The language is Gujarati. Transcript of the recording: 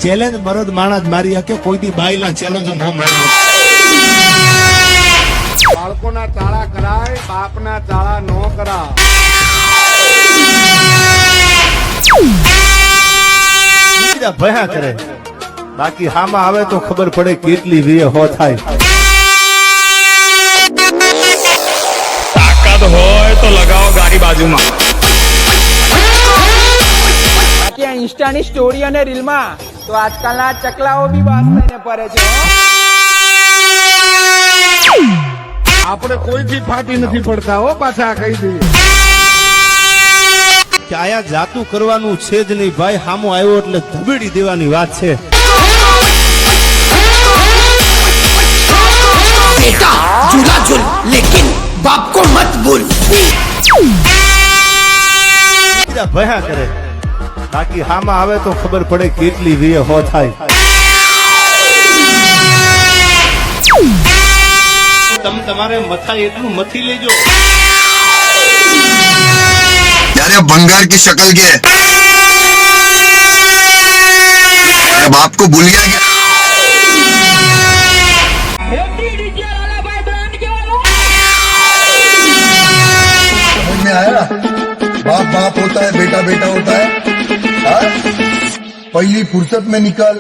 ચેલેન્જ મરદ માણસ મારી હકે, કોઈ દી બાઈના ચેલેન્જ ન માર્યો. બાળકોના ચાળા કરાય, બાપના ચાળા નો કરા. ભયા કરે, બાકી હામાં આવે તો ખબર પડે કેટલી વીએ હો થાય. તાકાત હોય તો લગાવો ગાડી બાજુમાં. બાકી આ ઇન્સ્ટાની સ્ટોરી અને રીલમાં તો આજકાલના ચકલાઓ બી વાસ થઈને પડે છે. આપણે કોઈથી ફાટી નથી પડતા હો, પાછા કહી દઈએ કે આયા જાતું કરવાનું છે જ નહીં ભાઈ, હામો આવ્યો એટલે ધબેડી દેવાની વાત છે. बेटा झूला झूल लेकिन बाप को मत भूल. ભયા કરે, બાકી હામાં આવે તો ખબર પડે કેટલી વીએ હો થાય. તમે તમારે મથા એટલું મથી લેજો. यार बंगार की शक्ल के बाप को भूल गया क्या? समझ में आया? बाप बाप होता है, बेटा बेटा होता है. हाँ? पहली फुर्सत में निकल